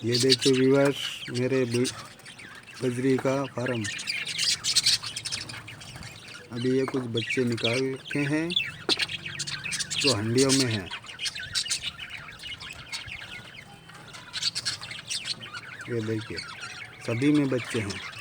ये देखिए व्यूअर्स, मेरे बजरी का फार्म। अभी ये कुछ बच्चे निकाल के हैं जो हंडियों में हैं। ये देखिए, सभी में बच्चे हैं।